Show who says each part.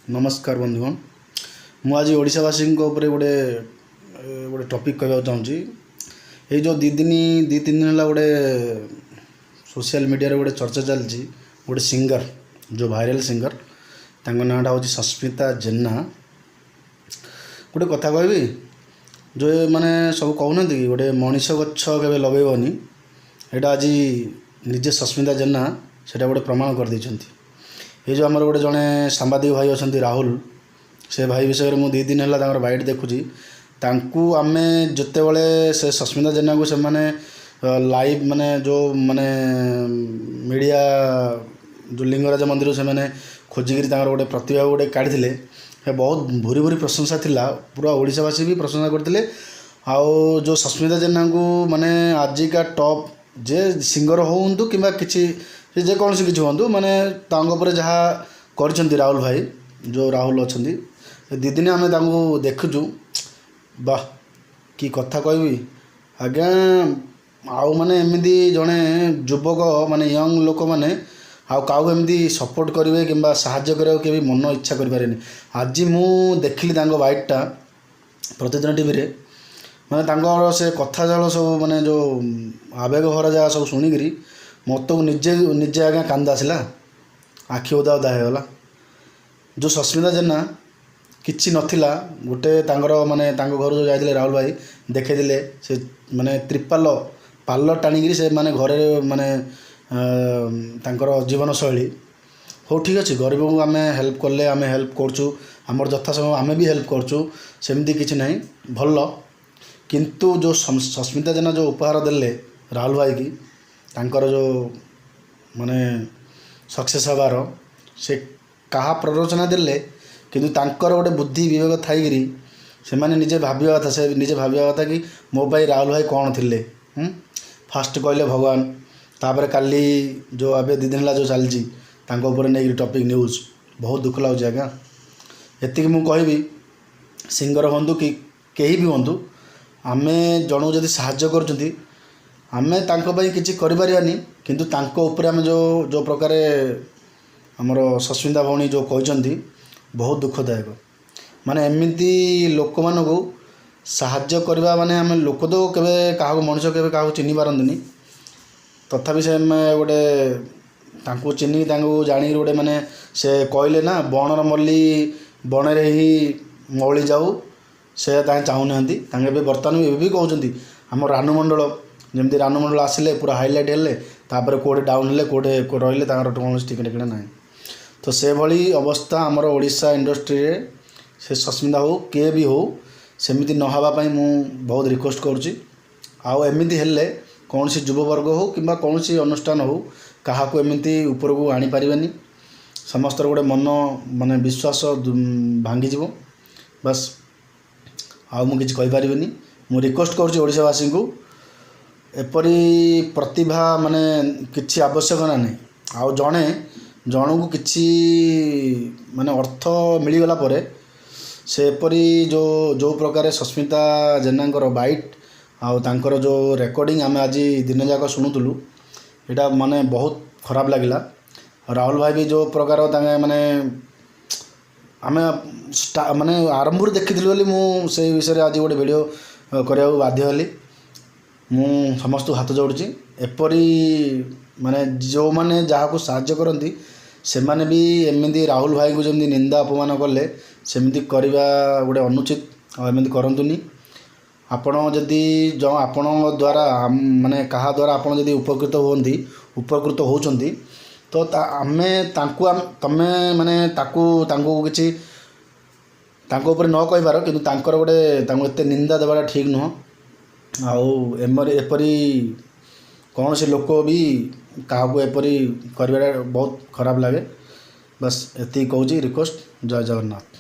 Speaker 1: नमस्कार बंधुगण मु आज ओडावासी गोटे गोटे टॉपिक कहना चाहूँगी ये जो दी तीन दिन है गोटे सोशल मीडिया गोटे चर्चा चलती गोटे सिंगर जो भाइराल सिंगर नाटा हूँ सस्मिता जेना गोटे कथा कहबी जो मैंने सब कहना कि गोटे मनीष गछ के लगेबनी यहाँ आज निजे सस्मिता जेना से गोटे प्रमाण कर देछंती। ये जो आमर गोटे जड़े सांबादिक भाई अच्छा राहुल से भाई विषय में मुझे 2 दिन है बाइट देखुची आम जिते बड़े से सस्मिता जेना को से लाइव माने जो माने मीडिया जो लिंगराज मंदिर से मैंने खोजिकी गोटे प्रतिभा गोटे काढ़ी बहुत भूरी भूरी प्रशंसा थिला पूरा ओडावासी भी प्रशंसा करते आओ जो सस्मिता जेना को माने आजिका टॉप जे सिंगर होंतु कि किसी जेकोसी किसी हूँ माने तांपर जहाँ कर राहुल भाई जो राहुल अच्छा 2 दिन आम देखुचु वाह कि कथा कहबी आज्ञा आउ माने एमती जड़े युवक माने यंग लोक मैंने आउ क्या एमती सपोर्ट करेंगे कि साहाय्य करने भी मन इच्छा करें। आज मु देखिली बाइटटा प्रतिदिन टीवी रे माने से कथा जाल सब माने जो आवेग भरा जगह सब शुणिकी मत को निजे निजे आज्ञा कांद आसला आखि ओदा ओदा होगला। जो सस्मिता जेना किसी नथिला गोटे माने घर जो जाते राहुल भाई देखते से माने त्रिपाल पाल टाणिकी से माने घरे माने जीवन शैली हो ठीक अच्छे गरीब को आम हेल्प कले आम हेल्प करचु आमर यथा समय आम भी हेल्प करचु सेमती किसी ना भल किंतु जो सस्मिता जेना जो उपहार देले राहुल भाई की तांकर जो माने सक्सेस हबार से कहा प्ररोचना देले किंतु तांकर गोटे बुद्धि विवेक थी से माने निजे भाविया कथा से निजे भाविया कथा कि मो भाई राहुल भाई कौन थिले फास्ट कहले भगवान तापर काली जो अबे 2 दिन है जो चलती नहीं टॉपिक न्यूज बहुत दुख लगे आज्ञा एति मु कहबी सिंगर हूँ कि कहीं भी हूँ आम जन जदि साहाय्य कर आमे तांको भाई किसी करिपारिबानी किंतु तांको ऊपर आमे जो जो प्रकार हमर सस्मिता भौणी जो कहते बहुत दुखदायक माने एमती लोक मान को साहाय्य करवा माने आम लोक तो केवे क्या मनुष्य केवे क्या चिन्ह पारंतनी तथापि से गोटे तांको चिन्ह जाणी गोटे माने से कहले ना बणर मल्ली बणरे ही मौली जाऊ से चाहूना बर्तमान भी कहते आम रानुमंडल जमती रानुमंडल आसिले पूरा हाइलाइट हेले तापर कोटे डाउन हेले कोटे रहिले कौन टिकेट टिकेट ना तो से भली अवस्था आमर ओडिशा इंडस्ट्री रे से सस्मिता हो किए भी हो सेमती न होगा मु बहुत रिक्वेस्ट करुँची आउ एमती हेले कौन सी युववर्ग हो कि कौन सी अनुष्ठान हो क्या एमती ऊपर को आनी पारिबेनी समस्त गोटे मन माने विश्वास भांगी जीव बस आउ मु किछि कहि पारिबेनी मु रिक्वेस्ट करुँची ओडिशावासी को एपरी प्रतिभा माने किछि आवश्यक ना नहीं आउ जड़े जन को किछि माने अर्थ मिलगला परे से एपरी जो जो प्रकार सस्मिता जेना बाइट आउ तांकर जो रेकर्डिंग आम आज दिन जाक शुणुलु यहाँ माने बहुत खराब लगिला। राहुल भाई भी जो प्रकार माने आम माने आरंभ देखी मुझे विषय आज गोटे वीडियो करने बाध्य हली मु समस्त हाथ जोड़ुची एपरी माने जो माने जहाँ को साहाय्य करती से माने भी एमती राहुल भाई को जमी निंदा अपमान कले सेमती करवा गोटे अनुचित एमती करतुनी आपण जदि जो आपण द्वारा माने कहा द्वारा आपण जदि उपकृत होती तो आमे तमे माने तांको किछि तांको ऊपर न कहिबार किंतु तांकर गोटे एते निंदा देवाटा ठीक नुह आउ एपरी कौन से लोक भी क्या एपरी कर बहुत खराब लगे बस एति कहूँ रिक्वेस्ट जय जगन्नाथ।